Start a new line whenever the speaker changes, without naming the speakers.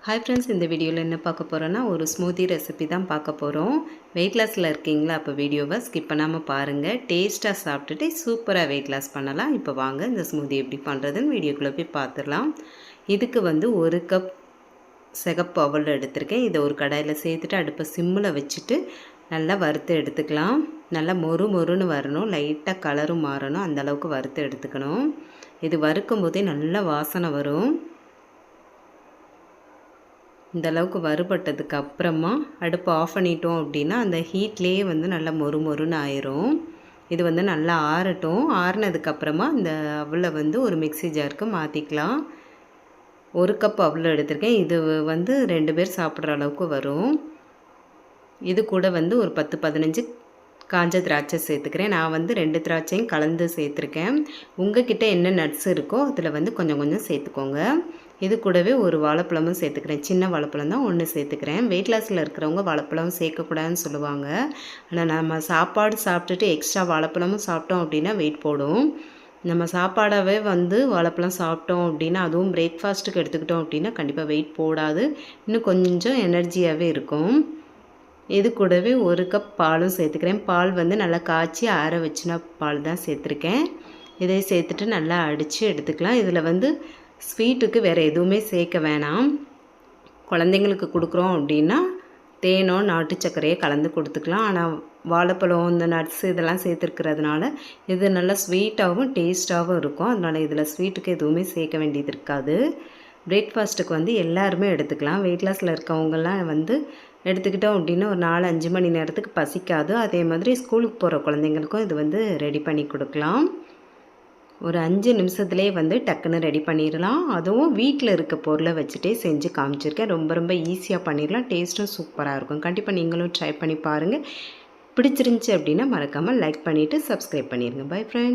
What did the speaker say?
Hi friends, இந்த வீடியோவில் என்ன பார்க்க போகிறோன்னா ஒரு ஸ்மூதி ரெசிபி தான் பார்க்க போகிறோம். வெயிட் லாஸில் இருக்கீங்களா? அப்போ வீடியோவை ஸ்கிப் பண்ணாமல் பாருங்கள். டேஸ்ட்டாக சாப்பிட்டுட்டு சூப்பராக வெயிட் லாஸ் பண்ணலாம். இப்போ வாங்க இந்த ஸ்மூதி எப்படி பண்ணுறதுன்னு வீடியோக்குள்ளே போய் பார்த்துடலாம். இதுக்கு வந்து 1 கப் சிகப்பு அவல் எடுத்திருக்கேன். இதை ஒரு கடாயில் சேர்த்துட்டு அடுப்பை சிம்மில் வச்சுட்டு நல்லா வறுத்து எடுத்துக்கலாம். நல்லா மொறுன்னு வரணும், லைட்டாக கலரும் மாறணும், அந்தளவுக்கு வறுத்து எடுத்துக்கணும். இது வறுக்கும் போதே நல்லா வாசனை வரும். இந்த அளவுக்கு வறுபட்டதுக்கு அப்புறமா அடுப்பை ஆஃப் பண்ணிட்டோம் அப்படின்னா அந்த ஹீட்லேயே வந்து நல்லா மொறுன்னு ஆயிரும். இது வந்து நல்லா ஆறட்டும். ஆறினதுக்கப்புறமா இந்த அவலை வந்து ஒரு மிக்ஸி ஜாருக்கு மாற்றிக்கலாம். 1 கப் அவல் எடுத்திருக்கேன். இது வந்து 2 பேர் சாப்பிட்ற அளவுக்கு வரும். இது கூட வந்து ஒரு 10-15 காஞ்ச திராட்சை சேர்த்துக்கிறேன். நான் வந்து 2 திராட்சையும் கலந்து சேர்த்துருக்கேன். உங்கள்கிட்ட என்ன நட்ஸ் இருக்கோ அதில் வந்து கொஞ்சம் சேர்த்துக்கோங்க. இது கூடவே ஒரு வாழைப்பழமும் சேர்த்துக்கிறேன். சின்ன வாழைப்பழம் தான் 1 சேர்த்துக்கிறேன். வெயிட் லாஸில் இருக்கிறவங்க வாழைப்பழம் சேர்க்கக்கூடாதுன்னு சொல்லுவாங்க. ஆனால் நம்ம சாப்பாடு சாப்பிட்டுட்டு எக்ஸ்ட்ரா வாழைப்பழமும் சாப்பிட்டோம் அப்படின்னா வெயிட் போடும். நம்ம சாப்பாடாகவே வந்து வாழைப்பழம் சாப்பிட்டோம் அப்படின்னா, அதுவும் பிரேக்ஃபாஸ்ட்டுக்கு எடுத்துக்கிட்டோம் அப்படின்னா கண்டிப்பாக வெயிட் போடாது. இன்னும் கொஞ்சம் எனர்ஜியாகவே இருக்கும். இது கூடவே 1 கப் பாலும் சேர்த்துக்கிறேன். பால் வந்து நல்லா காய்ச்சி ஆற வச்சுன பால் தான் சேர்த்துருக்கேன். இதை சேர்த்துட்டு நல்லா அடித்து எடுத்துக்கலாம். இதில் வந்து ஸ்வீட்டுக்கு வேறு எதுவுமே சேர்க்க வேணாம். குழந்தைங்களுக்கு கொடுக்குறோம் அப்படின்னா தேனோ நாட்டு சர்க்கரையை கலந்து கொடுத்துக்கலாம். ஆனால் வாழைப்பழம் இந்த நட்ஸ் இதெல்லாம் சேர்த்துருக்கிறதுனால இது நல்லா ஸ்வீட்டாகவும் டேஸ்ட்டாகவும் இருக்கும். அதனால் இதில் ஸ்வீட்டுக்கு எதுவுமே சேர்க்க வேண்டியது இருக்காது. பிரேக்ஃபாஸ்ட்டுக்கு வந்து எல்லாருமே எடுத்துக்கலாம். வெயிட் லாஸில் இருக்கவங்கெல்லாம் வந்து எடுத்துக்கிட்டோம் அப்படின்னா ஒரு 4-5 மணி நேரத்துக்கு பசிக்காது. அதே மாதிரி ஸ்கூலுக்கு போகிற குழந்தைங்களுக்கும் இது வந்து ரெடி பண்ணி கொடுக்கலாம். ஒரு 5 நிமிஷத்துலேயே வந்து டக்குன்னு ரெடி பண்ணிடலாம். அதுவும் வீட்டில் இருக்க பொருளை வச்சுட்டே செஞ்சு காமிச்சிருக்கேன். ரொம்ப ஈஸியாக பண்ணிடலாம். டேஸ்ட்டும் சூப்பராக இருக்கும். கண்டிப்பாக நீங்களும் ட்ரை பண்ணி பாருங்கள். பிடிச்சிருந்துச்சி அப்படின்னா மறக்காமல் லைக் பண்ணிவிட்டு சப்ஸ்கிரைப் பண்ணிடுங்க. By friend.